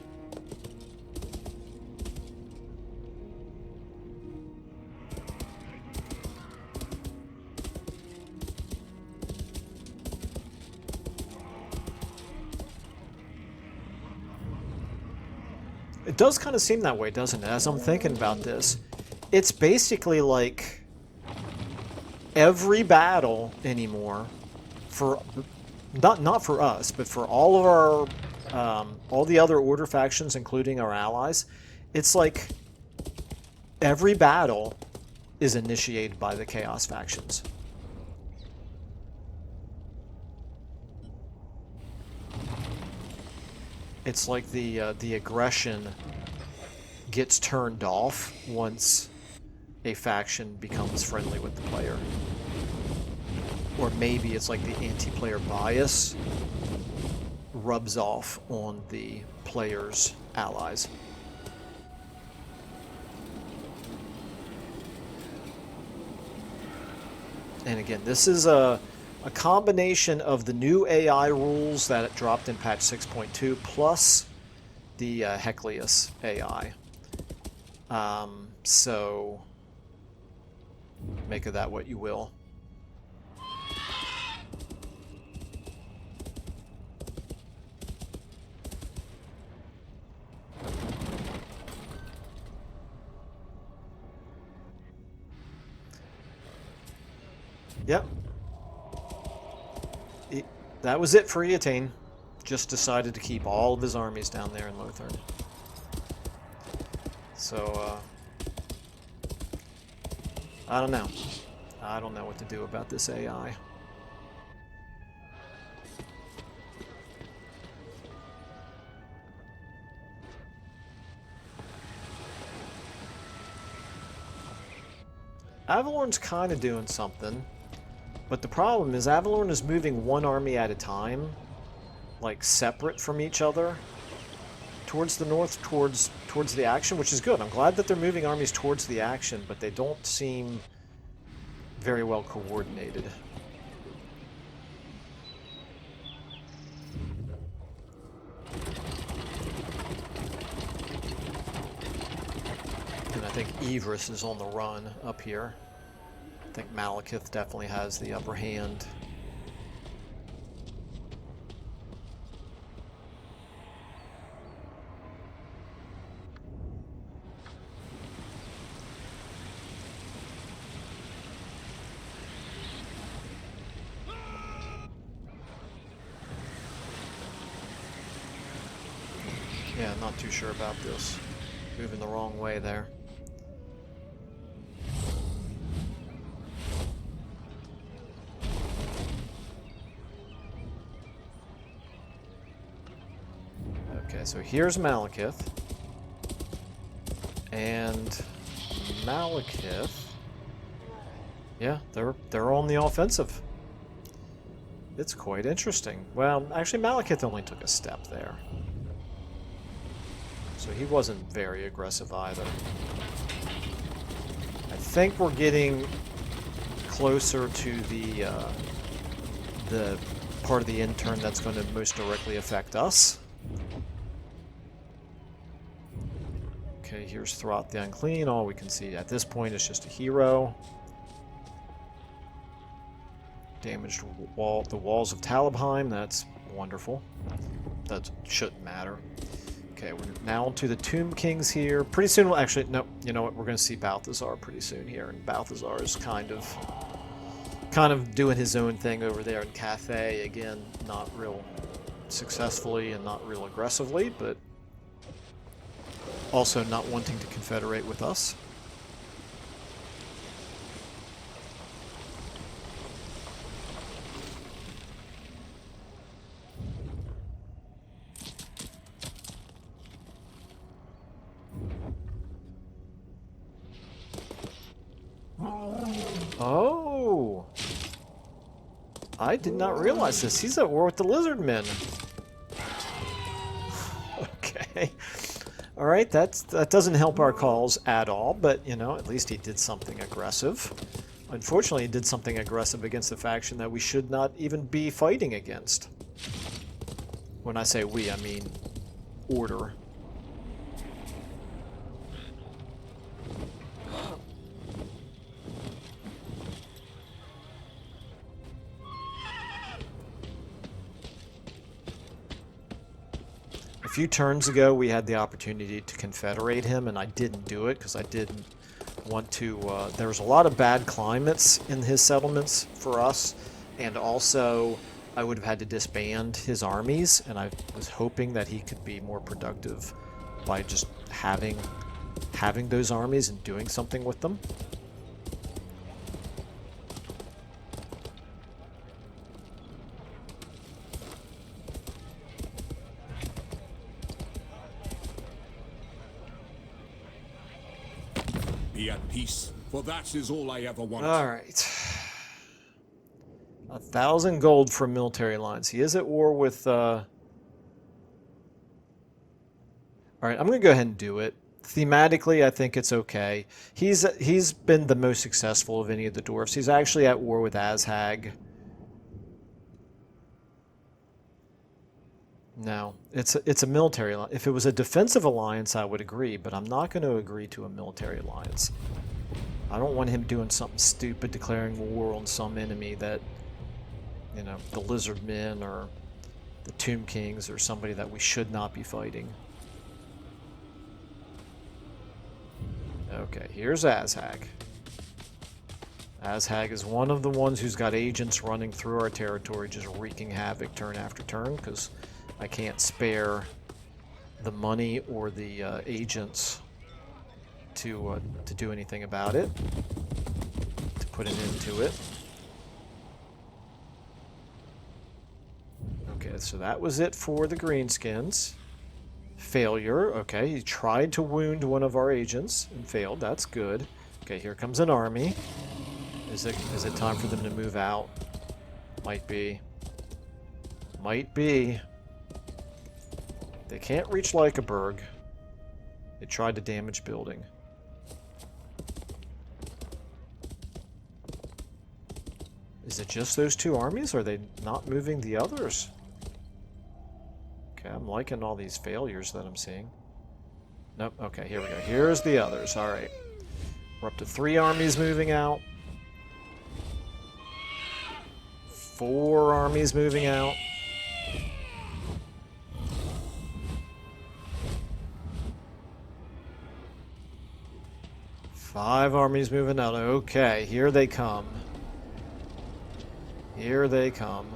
It does kind of seem that way, doesn't it? As I'm thinking about this, it's basically like every battle anymore for not for us, but for all of our all the other Order factions, including our allies. It's like every battle is initiated by the Chaos factions. It's like the aggression gets turned off once a faction becomes friendly with the player. Or maybe it's like the anti-player bias rubs off on the player's allies. And again, this is a combination of the new AI rules that dropped in patch 6.2 plus the Hecleas AI. So make of that what you will. Yep. That was it for Eotane. Just decided to keep all of his armies down there in Lothern. So, I don't know. I don't know what to do about this AI. Avalorn's kind of doing something. But the problem is Avalorn is moving one army at a time, like separate from each other, towards the north, towards the action, which is good. I'm glad that they're moving armies towards the action, but they don't seem very well coordinated. And I think Ivris is on the run up here. I think Malekith definitely has the upper hand. Yeah, not too sure about this. Moving the wrong way there. Okay, so here's Malekith. And Malekith, yeah, they're on the offensive. It's quite interesting. Well, actually Malekith only took a step there. So he wasn't very aggressive either. I think we're getting closer to the part of the intern that's going to most directly affect us. Okay, here's Throth the Unclean. All we can see at this point is just a hero. Damaged the walls of Talabheim. That's wonderful. That shouldn't matter. Okay, we're now to the Tomb Kings here. Pretty soon we'll actually... No, you know what? We're going to see Balthazar pretty soon here. And Balthazar is kind of doing his own thing over there in Cathay. Again, not real successfully and not real aggressively, but also not wanting to confederate with us. Oh! I did not realize this. He's at war with the Lizardmen. Okay. Alright, that doesn't help our cause at all, but, you know, at least he did something aggressive. Unfortunately, he did something aggressive against the faction that we should not even be fighting against. When I say we, I mean Order. A few turns ago, we had the opportunity to confederate him, and I didn't do it because I didn't want to... there was a lot of bad climates in his settlements for us, and also I would have had to disband his armies, and I was hoping that he could be more productive by just having those armies and doing something with them. Be at peace, for that is all I ever want. All right. 1,000 gold for military lines. He is at war with... All right, I'm going to go ahead and do it. Thematically, I think it's okay. He's been the most successful of any of the dwarfs. He's actually at war with Azhag. No, it's a military alliance. If it was a defensive alliance, I would agree, but I'm not going to agree to a military alliance. I don't want him doing something stupid, declaring war on some enemy that, you know, the Lizard Men or the Tomb Kings or somebody that we should not be fighting. Okay, here's Azhag. Azhag is one of the ones who's got agents running through our territory, just wreaking havoc turn after turn, because I can't spare the money or the agents to do anything about it, to put an end to it. Okay, so that was it for the Greenskins. Failure. Okay, he tried to wound one of our agents and failed. That's good. Okay, here comes an army. Is it time for them to move out? Might be. Might be. They can't reach Lykaberg. They tried to damage building. Is it just those two armies? Are they not moving the others? Okay, I'm liking all these failures that I'm seeing. Nope, okay, here we go. Here's the others, alright. We're up to 3 armies moving out. 4 armies moving out. Five armies moving out. Okay, here they come. Here they come.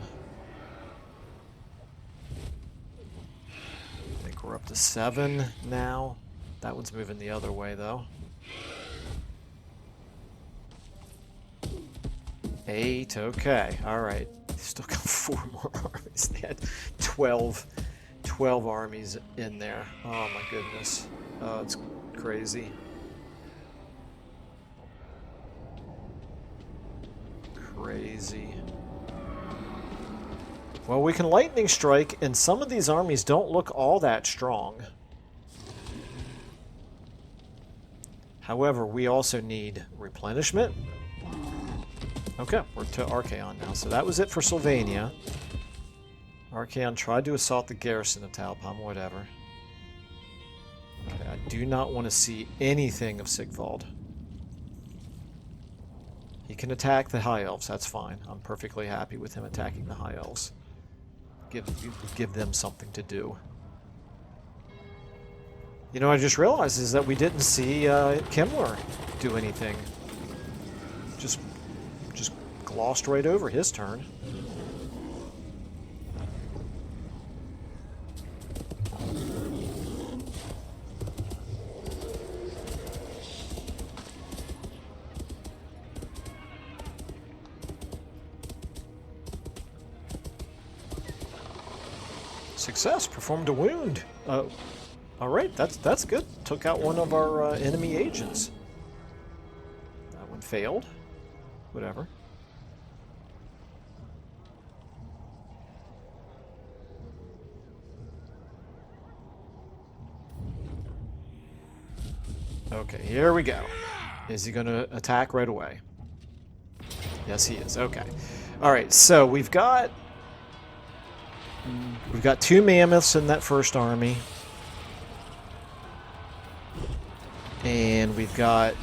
I think we're up to 7 now. That one's moving the other way, though. 8, okay, alright. Still got 4 more armies. They had 12 armies in there. Oh my goodness. Oh, it's crazy. Crazy. Well, we can lightning strike, and some of these armies don't look all that strong. However, we also need replenishment. Okay, we're to Archaon now. So that was it for Sylvania. Archaon tried to assault the garrison of Talpam, whatever. Okay, I do not want to see anything of Sigvald. He can attack the High Elves, that's fine. I'm perfectly happy with him attacking the High Elves. Give them something to do. You know, I just realized is that we didn't see Kimmler do anything. Just glossed right over his turn. Success. Performed a wound. All right, that's good. Took out one of our enemy agents. That one failed. Whatever. Okay, here we go. Is he going to attack right away? Yes, he is. Okay. All right, so we've got 2 mammoths in that first army. And we've got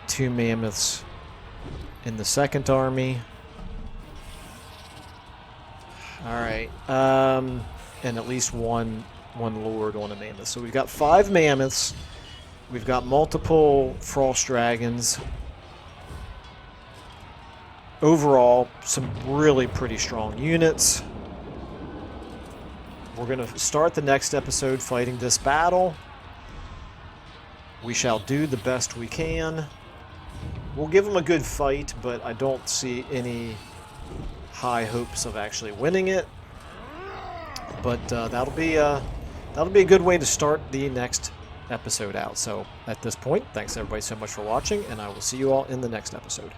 2 mammoths in the second army. Alright. And at least one lord on a mammoth. So we've got 5 mammoths. We've got multiple frost dragons. overall, some really pretty strong units. We're going to start the next episode fighting this battle. We shall do the best we can. We'll give them a good fight, but I don't see any high hopes of actually winning it. But that'll be a good way to start the next episode out. So at this point, thanks everybody so much for watching, and I will see you all in the next episode.